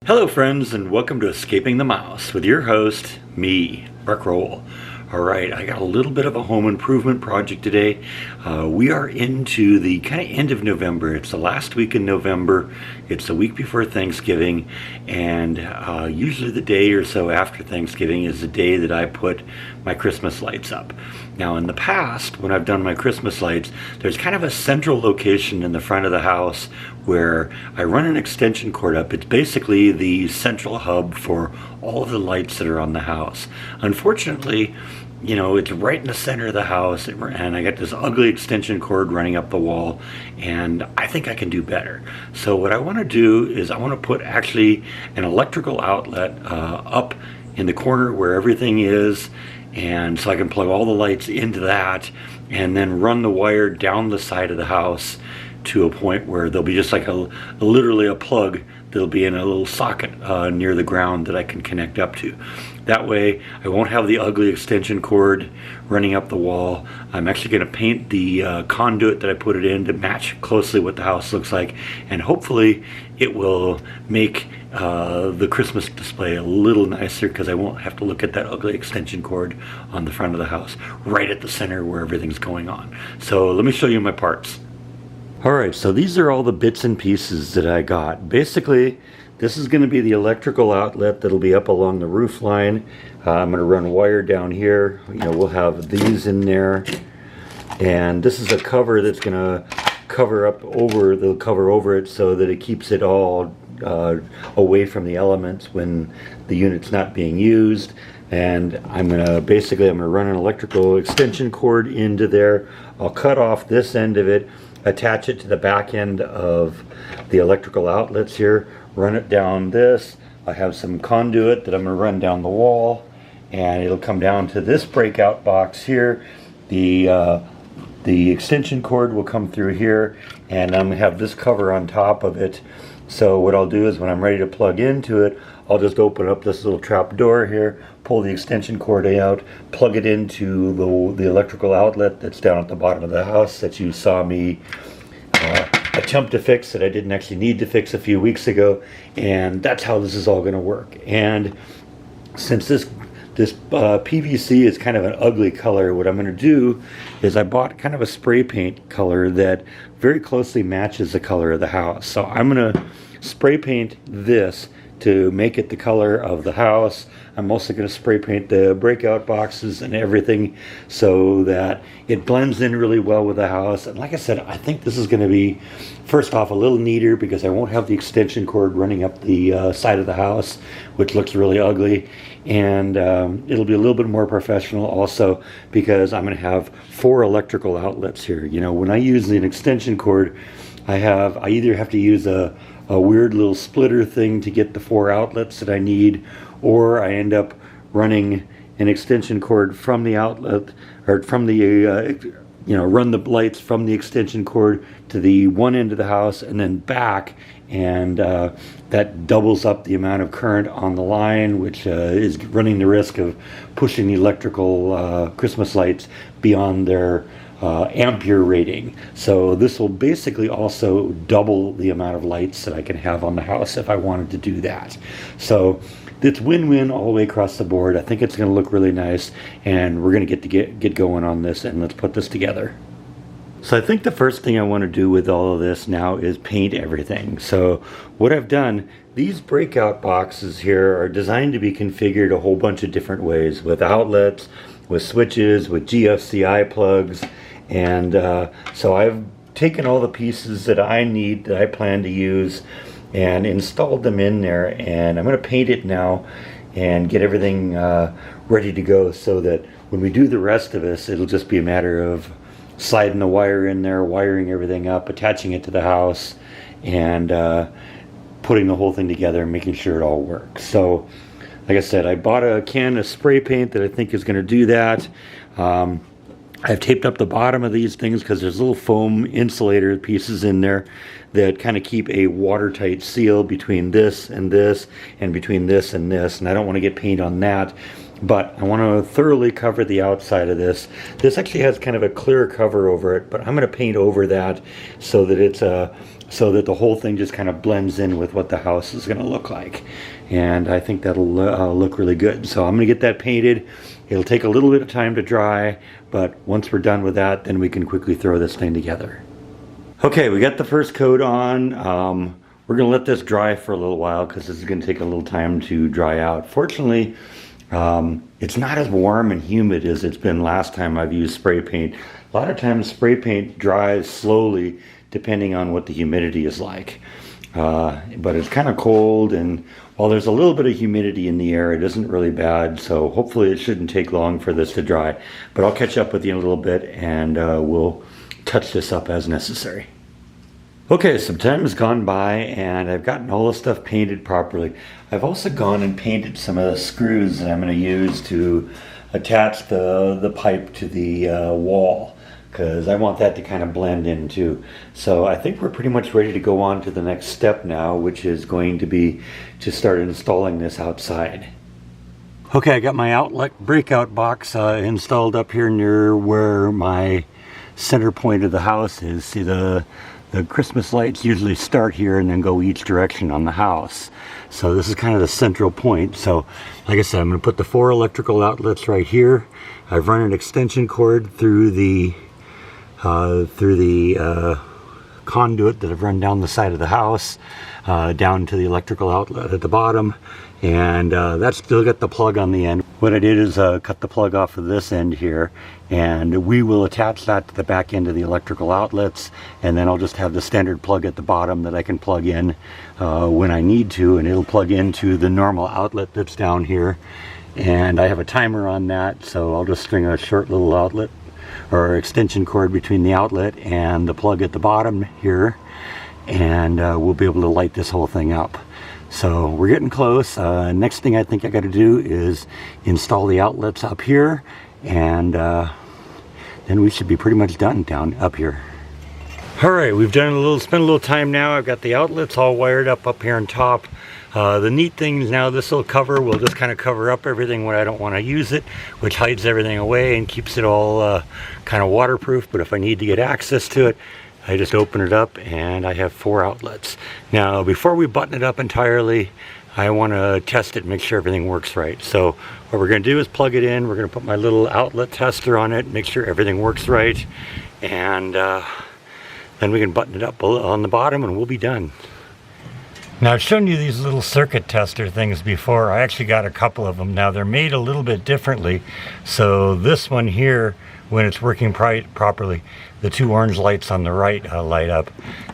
Hello friends, and welcome to Escaping the Mouse with your host, me, Breck Roll. Alright, I got a little bit of a home improvement project today. We are into the kind of end of November. It's the last week in November. It's the week before Thanksgiving, and usually the day or so after Thanksgiving is the day that I put my Christmas lights up. Now in the past, when I've done my Christmas lights, there's kind of a central location in the front of the house where I run an extension cord up. It's basically the central hub for all of the lights that are on the house. Unfortunately, you know, it's right in the center of the house, and I got this ugly extension cord running up the wall, and I think I can do better. So what I want to do is I want to put actually an electrical outlet up in the corner where everything is, and so I can plug all the lights into that and then run the wire down the side of the house to a point where there'll be just like literally a plug that'll be in a little socket near the ground that I can connect up to. That way I won't have the ugly extension cord running up the wall. I'm actually going to paint the conduit that I put it in to match closely what the house looks like, and hopefully it will make the Christmas display a little nicer, because I won't have to look at that ugly extension cord on the front of the house right at the center where everything's going on. So let me show you my parts. Alright, so these are all the bits and pieces that I got. Basically, this is going to be the electrical outlet that'll be up along the roof line. I'm going to run wire down here. You know, we'll have these in there. And this is a cover that's going to cover over it so that it keeps it all away from the elements when the unit's not being used. And I'm going to run an electrical extension cord into there. I'll cut off this end of it, attach it to the back end of the electrical outlets here, run it down this. I have some conduit that I'm going to run down the wall, and it'll come down to this breakout box here. The extension cord will come through here, and I'm going to have this cover on top of it. So what I'll do is when I'm ready to plug into it, I'll just open up this little trap door here, pull the extension cord out, plug it into the electrical outlet that's down at the bottom of the house that you saw me attempt to fix, that I didn't actually need to fix a few weeks ago. And that's how this is all going to work. And since this PVC is kind of an ugly color, what I'm going to do is I bought kind of a spray paint color that very closely matches the color of the house. So I'm going to spray paint this to make it the color of the house. I'm also going to spray paint the breakout boxes and everything so that it blends in really well with the house. And like I said, I think this is going to be, first off, a little neater because I won't have the extension cord running up the side of the house, which looks really ugly. And it'll be a little bit more professional also because I'm going to have 4 electrical outlets here. You know, when I use an extension cord, I either have to use a weird little splitter thing to get the 4 outlets that I need, or I end up running an extension cord from the outlet, or from the run the lights from the extension cord to the one end of the house and then back, and that doubles up the amount of current on the line, which is running the risk of pushing the electrical Christmas lights beyond their ampere rating. So this will basically also double the amount of lights that I can have on the house if I wanted to do that. So it's win-win all the way across the board. I think it's going to look really nice, and we're going to get going on this, and let's put this together. So I think the first thing I want to do with all of this now is paint everything. So what I've done, these breakout boxes here are designed to be configured a whole bunch of different ways, with outlets, with switches, with GFCI plugs. And so I've taken all the pieces that I need, that I plan to use, and installed them in there, and I'm going to paint it now and get everything ready to go so that when we do the rest of this, it'll just be a matter of sliding the wire in there, wiring everything up, attaching it to the house, and putting the whole thing together and making sure it all works. So like I said, I bought a can of spray paint that I think is going to do that. I've taped up the bottom of these things because there's little foam insulator pieces in there that kind of keep a watertight seal between this and this, and between this and this, and I don't want to get paint on that. But I want to thoroughly cover the outside of this. This actually has kind of a clear cover over it, but I'm going to paint over that so that it's a so that the whole thing just kind of blends in with what the house is going to look like. And I think that'll look really good. So I'm going to get that painted. It'll take a little bit of time to dry, but once we're done with that, then we can quickly throw this thing together. Okay, we got the first coat on. We're going to let this dry for a little while because this is going to take a little time to dry out. Fortunately, it's not as warm and humid as it's been last time I've used spray paint. A lot of times spray paint dries slowly depending on what the humidity is like. But it's kind of cold, and while there's a little bit of humidity in the air, it isn't really bad, so hopefully it shouldn't take long for this to dry. But I'll catch up with you in a little bit, and we'll touch this up as necessary. Okay, some time has gone by, and I've gotten all the stuff painted properly. I've also gone and painted some of the screws that I'm going to use to attach the pipe to the wall, because I want that to kind of blend in too. So I think we're pretty much ready to go on to the next step now, which is going to be to start installing this outside. Okay, I got my outlet breakout box installed up here near where my center point of the house is. See, the Christmas lights usually start here and then go each direction on the house. So this is kind of the central point. So like I said, I'm going to put the 4 electrical outlets right here. I've run an extension cord through the conduit that I've run down the side of the house, down to the electrical outlet at the bottom, and that's still got the plug on the end. What I did is cut the plug off of this end here, and we will attach that to the back end of the electrical outlets, and then I'll just have the standard plug at the bottom that I can plug in when I need to, and it'll plug into the normal outlet that's down here. And I have a timer on that, so I'll just string a short little outlet or extension cord between the outlet and the plug at the bottom here, and we'll be able to light this whole thing up. So we're getting close. Next thing I think I got to do is install the outlets up here, and then we should be pretty much done down up here. All right, we've spent a little time now. I've got the outlets all wired up here on top. The neat thing is now this will just kind of cover up everything when I don't want to use it, which hides everything away and keeps it all kind of waterproof. But if I need to get access to it, I just open it up and I have 4 outlets. Now, before we button it up entirely, I want to test it and make sure everything works right. So what we're going to do is plug it in. We're going to put my little outlet tester on it, make sure everything works right, and then we can button it up on the bottom and we'll be done. Now, I've shown you these little circuit tester things before. I actually got a couple of them. Now, they're made a little bit differently. So this one here, when it's working properly, the 2 orange lights on the right light up.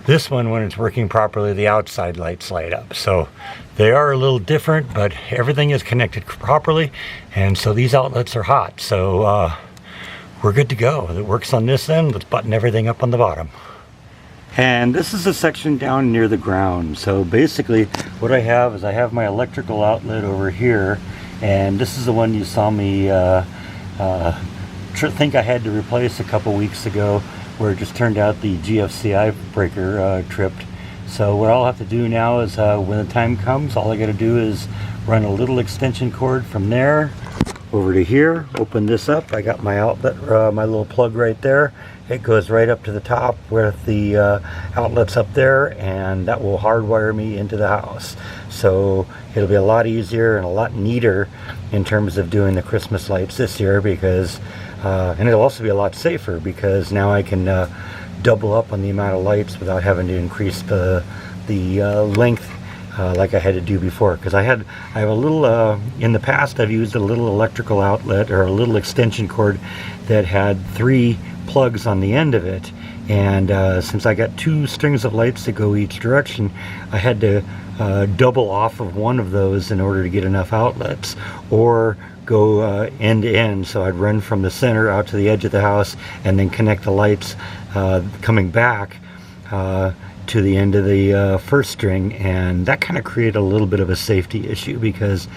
This one, when it's working properly, the outside lights light up. So they are a little different, but everything is connected properly. And so these outlets are hot. So we're good to go. It works on this end. Let's button everything up on the bottom. And this is a section down near the ground. So basically what I have is I have my electrical outlet over here, and this is the one you saw me think I had to replace a couple weeks ago, where it just turned out the GFCI breaker tripped. So what I'll have to do now is when the time comes, all I got to do is run a little extension cord from there over to here, open this up. I got my outlet, my little plug right there. It goes right up to the top with the outlets up there, and that will hardwire me into the house. So it'll be a lot easier and a lot neater in terms of doing the Christmas lights this year, because and it'll also be a lot safer, because now I can double up on the amount of lights without having to increase the length like I had to do before. Because I have a little in the past I've used a little electrical outlet or a little extension cord that had 3 plugs on the end of it, and since I got 2 strings of lights to go each direction, I had to double off of one of those in order to get enough outlets, or go end to end. So I'd run from the center out to the edge of the house and then connect the lights coming back to the end of the first string, and that kind of created a little bit of a safety issue, because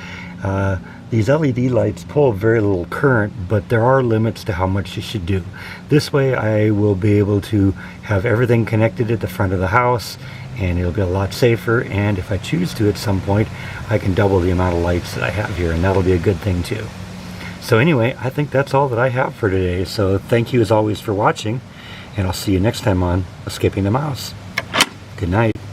these LED lights pull very little current, but there are limits to how much you should do. This way I will be able to have everything connected at the front of the house, and it'll be a lot safer, and if I choose to at some point, I can double the amount of lights that I have here, and that'll be a good thing too. So anyway, I think that's all that I have for today. So thank you as always for watching, and I'll see you next time on Escaping the Mouse. Good night.